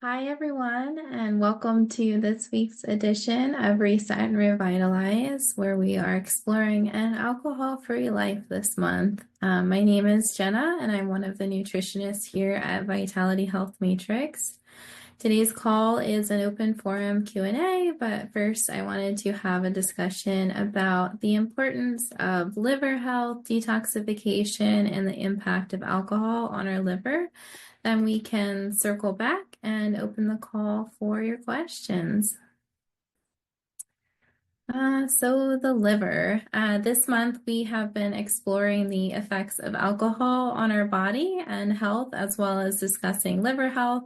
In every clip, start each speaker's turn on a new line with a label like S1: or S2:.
S1: Hi, everyone, and welcome to this week's edition of Reset and Revitalize, where we are exploring an alcohol-free life this month. My name is Jenna, and I'm one of the nutritionists here at Vitality Health Matrix. Today's call is an open forum Q&A, but first I wanted to have a discussion about the importance of liver health, detoxification, and the impact of alcohol on our liver. Then we can circle back and open the call for your questions. So the liver. This month we have been exploring the effects of alcohol on our body and health, as well as discussing liver health.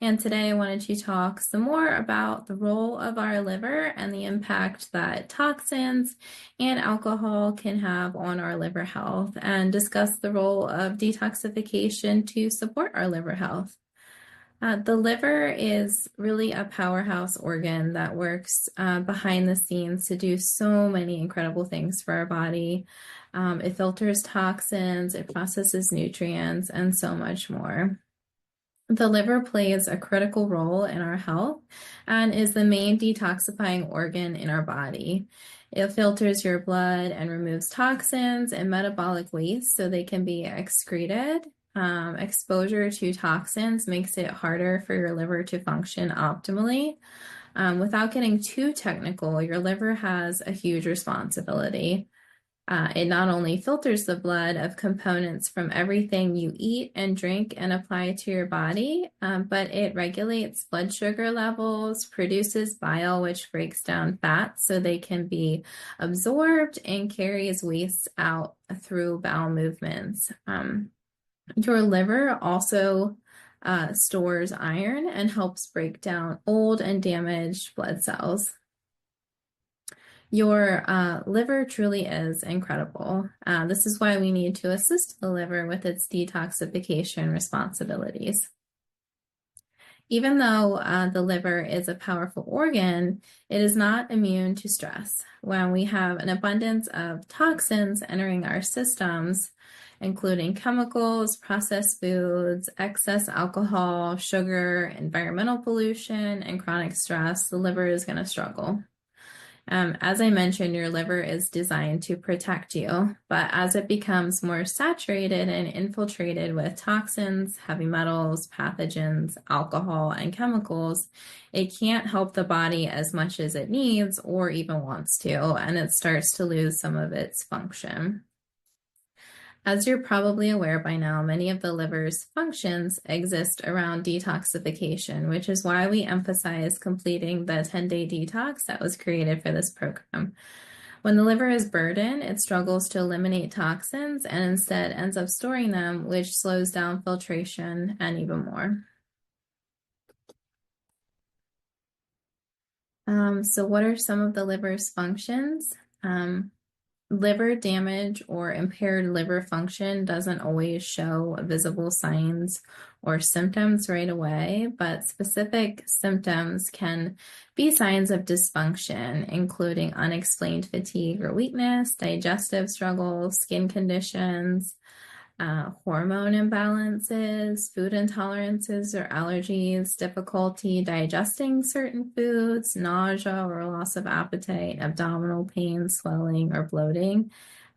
S1: And today I wanted to talk some more about the role of our liver and the impact that toxins and alcohol can have on our liver health, and discuss the role of detoxification to support our liver health. The liver is really a powerhouse organ that works behind the scenes to do so many incredible things for our body. It filters toxins, it processes nutrients, and so much more. The liver plays a critical role in our health and is the main detoxifying organ in our body. It filters your blood and removes toxins and metabolic waste so they can be excreted. Exposure to toxins makes it harder for your liver to function optimally. Without getting too technical, your liver has a huge responsibility. It not only filters the blood of components from everything you eat and drink and apply to your body, but it regulates blood sugar levels, produces bile, which breaks down fats so they can be absorbed, and carries waste out through bowel movements. Your liver also stores iron and helps break down old and damaged blood cells. Your liver truly is incredible. This is why we need to assist the liver with its detoxification responsibilities. Even though the liver is a powerful organ, it is not immune to stress. When we have an abundance of toxins entering our systems, including chemicals, processed foods, excess alcohol, sugar, environmental pollution, and chronic stress, the liver is going to struggle. As I mentioned, your liver is designed to protect you, but as it becomes more saturated and infiltrated with toxins, heavy metals, pathogens, alcohol, and chemicals, it can't help the body as much as it needs or even wants to, and it starts to lose some of its function. As you're probably aware by now, many of the liver's functions exist around detoxification, which is why we emphasize completing the 10-day detox that was created for this program. When the liver is burdened, it struggles to eliminate toxins and instead ends up storing them, which slows down filtration and even more. So what are some of the liver's functions? Liver damage or impaired liver function doesn't always show visible signs or symptoms right away, but specific symptoms can be signs of dysfunction, including unexplained fatigue or weakness, digestive struggles, skin conditions, hormone imbalances, food intolerances or allergies, difficulty digesting certain foods, nausea or loss of appetite, abdominal pain, swelling or bloating,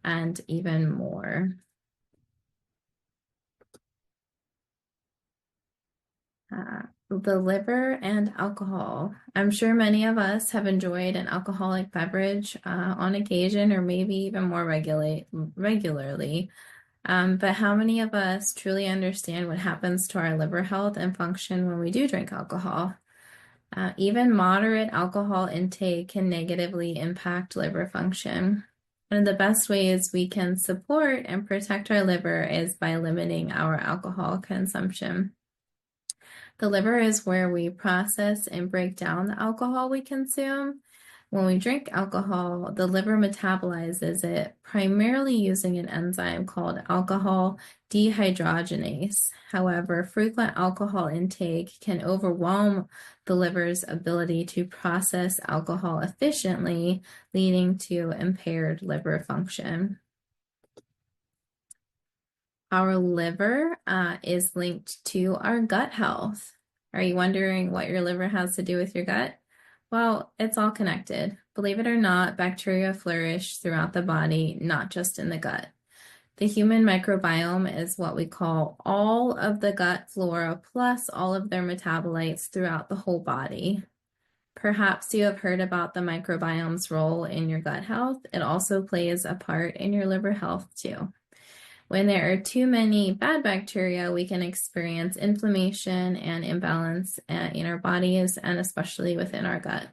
S1: and even more. The liver and alcohol. I'm sure many of us have enjoyed an alcoholic beverage on occasion, or maybe even more regularly. But how many of us truly understand what happens to our liver health and function when we do drink alcohol? Even moderate alcohol intake can negatively impact liver function. One of the best ways we can support and protect our liver is by limiting our alcohol consumption. The liver is where we process and break down the alcohol we consume. When we drink alcohol, the liver metabolizes it primarily using an enzyme called alcohol dehydrogenase. However, frequent alcohol intake can overwhelm the liver's ability to process alcohol efficiently, leading to impaired liver function. Our liver is linked to our gut health. Are you wondering what your liver has to do with your gut? Well, it's all connected. Believe it or not, bacteria flourish throughout the body, not just in the gut. The human microbiome is what we call all of the gut flora plus all of their metabolites throughout the whole body. Perhaps you have heard about the microbiome's role in your gut health. It also plays a part in your liver health too. When there are too many bad bacteria, we can experience inflammation and imbalance in our bodies and especially within our gut.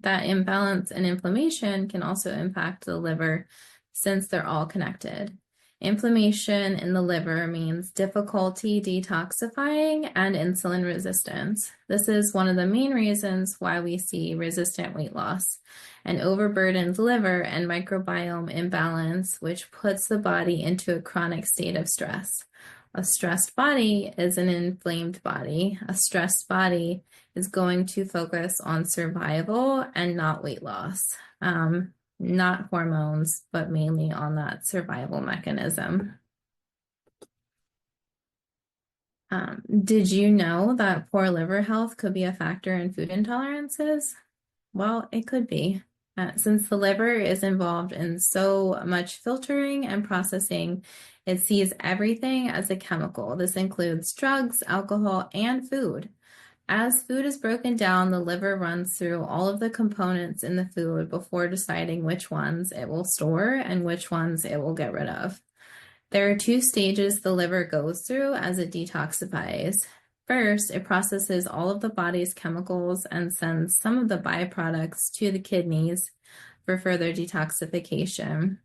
S1: That imbalance and inflammation can also impact the liver since they're all connected. Inflammation in the liver means difficulty detoxifying and insulin resistance. This is one of the main reasons why we see resistant weight loss. An overburdened liver and microbiome imbalance, which puts the body into a chronic state of stress. A stressed body is an inflamed body. A stressed body is going to focus on survival and not weight loss. Not hormones, but mainly on that survival mechanism. Did you know that poor liver health could be a factor in food intolerances? Well, it could be. Since the liver is involved in so much filtering and processing, it sees everything as a chemical. This includes drugs, alcohol, and food. As food is broken down, the liver runs through all of the components in the food before deciding which ones it will store and which ones it will get rid of. There are two stages the liver goes through as it detoxifies. First, it processes all of the body's chemicals and sends some of the byproducts to the kidneys for further detoxification.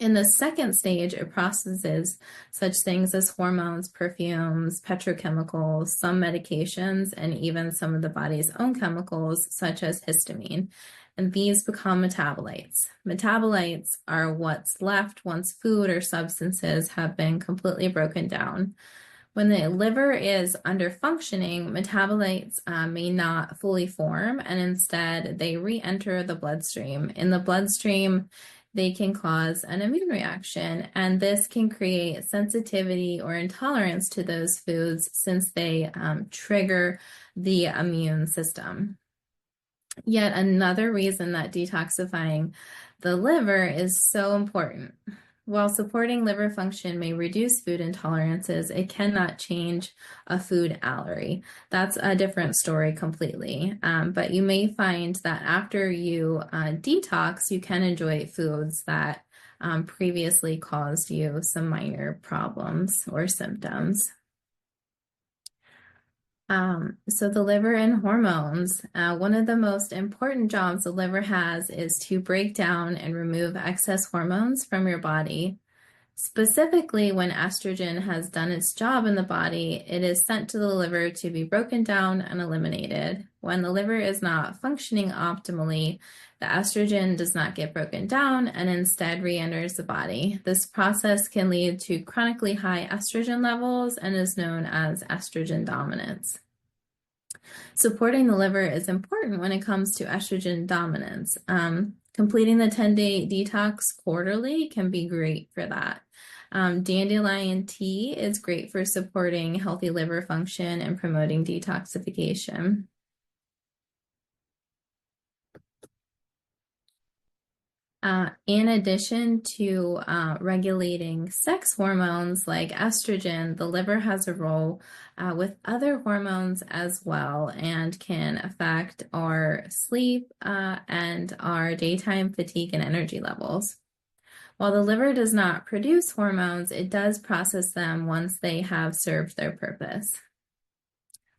S1: In the second stage, it processes such things as hormones, perfumes, petrochemicals, some medications, and even some of the body's own chemicals, such as histamine. And these become metabolites. Metabolites are what's left once food or substances have been completely broken down. When the liver is under functioning, metabolites may not fully form, and instead they re-enter the bloodstream. In the bloodstream, they can cause an immune reaction, and this can create sensitivity or intolerance to those foods since they trigger the immune system. Yet another reason that detoxifying the liver is so important. While supporting liver function may reduce food intolerances, it cannot change a food allergy. That's a different story completely. But you may find that after you detox, you can enjoy foods that previously caused you some minor problems or symptoms. So the liver and hormones, one of the most important jobs the liver has is to break down and remove excess hormones from your body. Specifically, when estrogen has done its job in the body, it is sent to the liver to be broken down and eliminated. When the liver is not functioning optimally, the estrogen does not get broken down and instead re-enters the body. This process can lead to chronically high estrogen levels and is known as estrogen dominance. Supporting the liver is important when it comes to estrogen dominance. Completing the 10-day detox quarterly can be great for that. Dandelion tea is great for supporting healthy liver function and promoting detoxification. In addition to regulating sex hormones like estrogen, the liver has a role with other hormones as well and can affect our sleep and our daytime fatigue and energy levels. While the liver does not produce hormones, it does process them once they have served their purpose.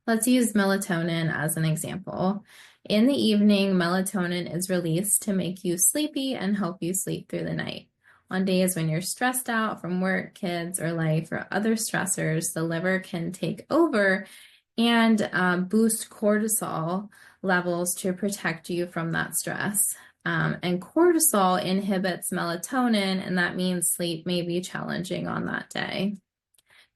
S1: Let's use melatonin as an example. In the evening, melatonin is released to make you sleepy and help you sleep through the night. On days when you're stressed out from work, kids, or life, or other stressors, the liver can take over and boost cortisol levels to protect you from that stress. And cortisol inhibits melatonin, and that means sleep may be challenging on that day.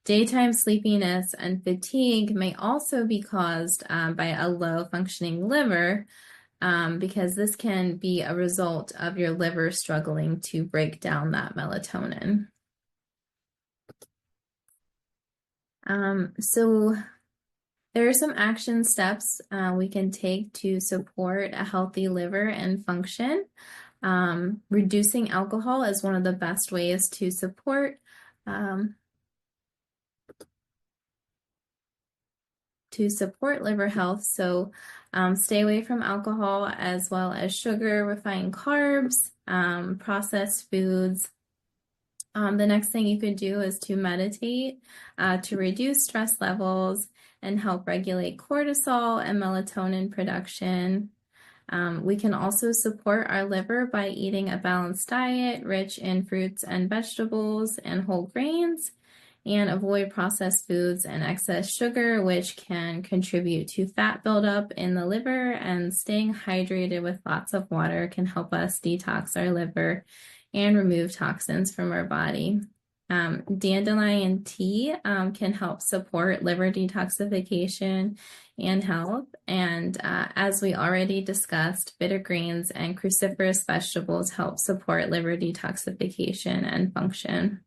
S1: Daytime sleepiness and fatigue may also be caused by a low functioning liver because this can be a result of your liver struggling to break down that melatonin. So there are some action steps we can take to support a healthy liver and function. Reducing alcohol is one of the best ways um, to support liver health. So stay away from alcohol as well as sugar, refined carbs, processed foods. The next thing you could do is to meditate to reduce stress levels and help regulate cortisol and melatonin production. We can also support our liver by eating a balanced diet rich in fruits and vegetables and whole grains, and avoid processed foods and excess sugar, which can contribute to fat buildup in the liver. And staying hydrated with lots of water can help us detox our liver and remove toxins from our body. Dandelion tea can help support liver detoxification and health. And as we already discussed, bitter greens and cruciferous vegetables help support liver detoxification and function.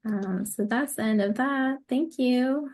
S1: So that's the end of that. Thank you.